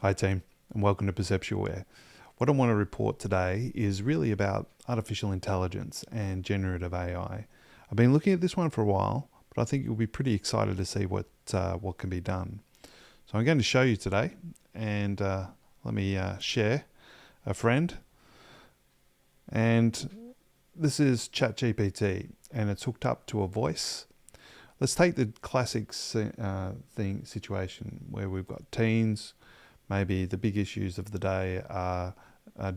Hi, team, and welcome to Perceptualware. What I want to report today is really about artificial intelligence and generative AI. I've been looking at this one for a while, but I think you'll be pretty excited to see what can be done. So I'm going to show you today, and let me share a friend. And this is ChatGPT, and it's hooked up to a voice. Let's take the classic situation where we've got teens. Maybe the big issues of the day are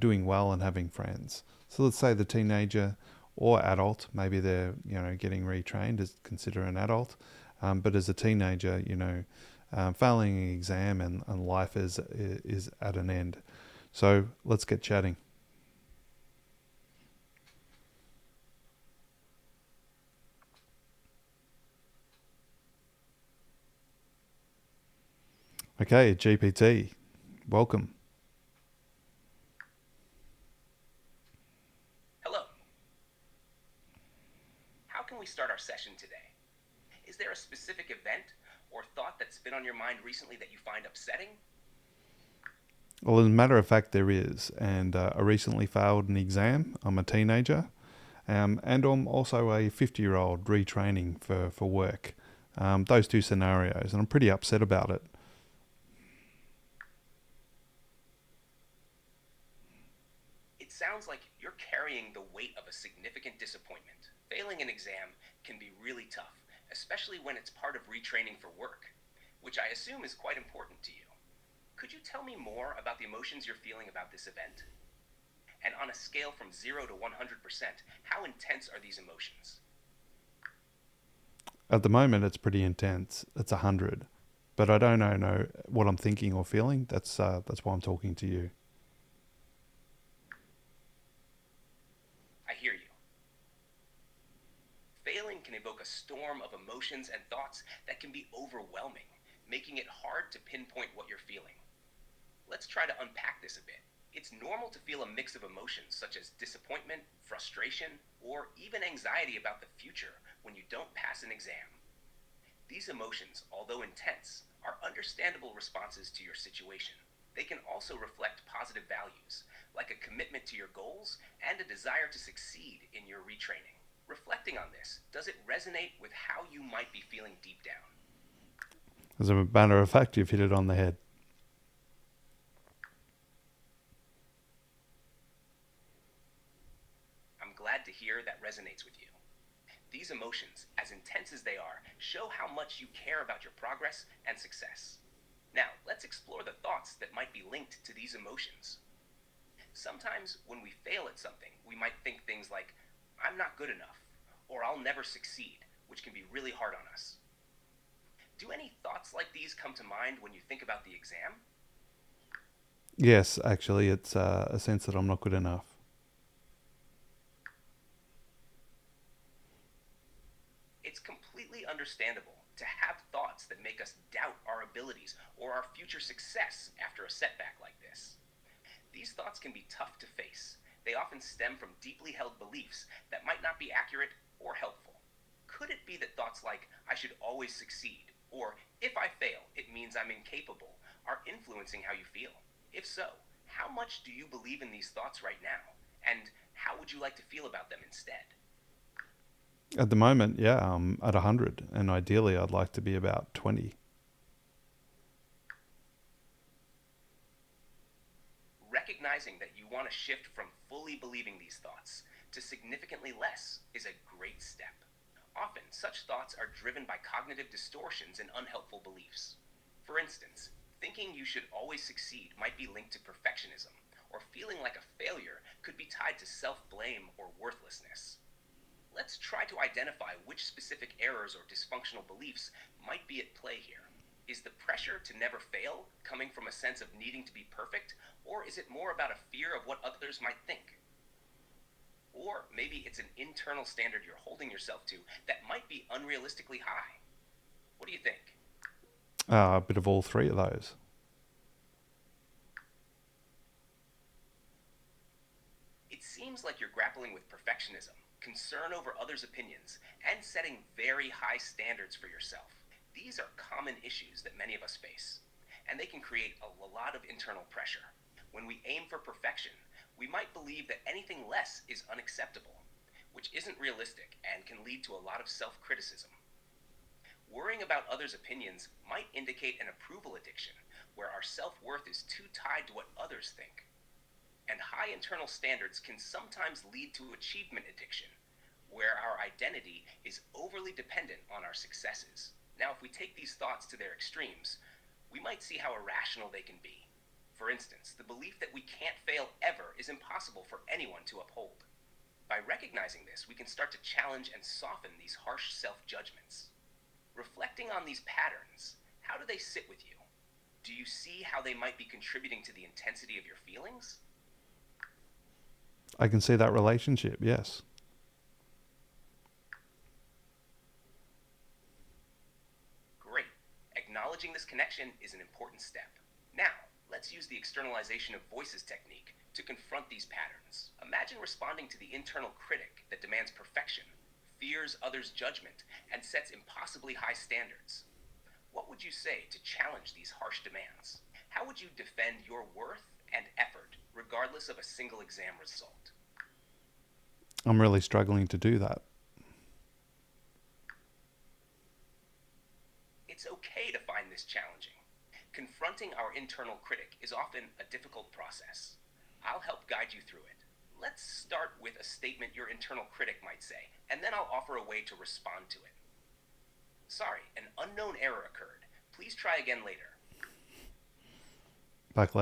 doing well and having friends. So let's say the teenager or adult, maybe they're getting retrained as consider an adult, but as a teenager, failing an exam and life is at an end. So let's get chatting. Okay, GPT, welcome. Hello. How can we start our session today? Is there a specific event or thought that's been on your mind recently that you find upsetting? Well, as a matter of fact, there is, and I recently failed an exam. I'm a teenager, and I'm also a 50-year-old retraining for work. Those two scenarios, and I'm pretty upset about it. It sounds like you're carrying the weight of a significant disappointment. Failing an exam can be really tough, especially when it's part of retraining for work, which I assume is quite important to you. Could you tell me more about the emotions you're feeling about this event? And on a scale from 0 to 100%, how intense are these emotions? At the moment, it's pretty intense. It's 100, but I don't know what I'm thinking or feeling. That's why I'm talking to you. I hear you. Failing can evoke a storm of emotions and thoughts that can be overwhelming, making it hard to pinpoint what you're feeling. Let's try to unpack this a bit. It's normal to feel a mix of emotions such as disappointment, frustration, or even anxiety about the future when you don't pass an exam. These emotions, although intense, are understandable responses to your situation. They can also reflect positive values, like a commitment to your goals and a desire to succeed in your retraining. Reflecting on this, does it resonate with how you might be feeling deep down? As a matter of fact, you've hit it on the head. I'm glad to hear that resonates with you. These emotions, as intense as they are, show how much you care about your progress and success. Now, let's explore the thoughts that might be linked to these emotions. Sometimes, when we fail at something, we might think things like, I'm not good enough, or I'll never succeed, which can be really hard on us. Do any thoughts like these come to mind when you think about the exam? Yes, actually, it's a sense that I'm not good enough. It's completely understandable to have thoughts that make us doubt our abilities or our future success after a setback like this. These thoughts can be tough to face. They often stem from deeply held beliefs that might not be accurate or helpful. Could it be that thoughts like, I should always succeed, or if I fail, it means I'm incapable, are influencing how you feel? If so, how much do you believe in these thoughts right now? And how would you like to feel about them instead? At the moment, yeah, I'm at 100, and ideally, I'd like to be about 20. Recognizing that you want to shift from fully believing these thoughts to significantly less is a great step. Often, such thoughts are driven by cognitive distortions and unhelpful beliefs. For instance, thinking you should always succeed might be linked to perfectionism, or feeling like a failure could be tied to self blame or worthlessness. Let's try to identify which specific errors or dysfunctional beliefs might be at play here. Is the pressure to never fail coming from a sense of needing to be perfect, or is it more about a fear of what others might think? Or maybe it's an internal standard you're holding yourself to that might be unrealistically high. What do you think? A bit of all three of those. It seems like you're grappling with perfectionism, concern over others' opinions, and setting very high standards for yourself. These are common issues that many of us face. and they can create a lot of internal pressure. When we aim for perfection, we might believe that anything less is unacceptable, which isn't realistic and can lead to a lot of self criticism. Worrying about others' opinions might indicate an approval addiction, where our self worth is too tied to what others think. And high internal standards can sometimes lead to achievement addiction, where our identity is overly dependent on our successes. Now, if we take these thoughts to their extremes, we might see how irrational they can be. For instance, the belief that we can't fail ever is impossible for anyone to uphold. By recognizing this, we can start to challenge and soften these harsh self judgments. Reflecting on these patterns, how do they sit with you? Do you see how they might be contributing to the intensity of your feelings? I can see that relationship, yes. Great. Acknowledging this connection is an important step. Now, let's use the externalization of voices technique to confront these patterns. Imagine responding to the internal critic that demands perfection, fears others' judgment, and sets impossibly high standards. What would you say to challenge these harsh demands? How would you defend your worth and effort regardless of a single exam result? I'm really struggling to do that. It's okay to find this challenging. Confronting our internal critic is often a difficult process. I'll help guide you through it. Let's start with a statement your internal critic might say, and then I'll offer a way to respond to it. Sorry, an unknown error occurred. Please try again later. Back later.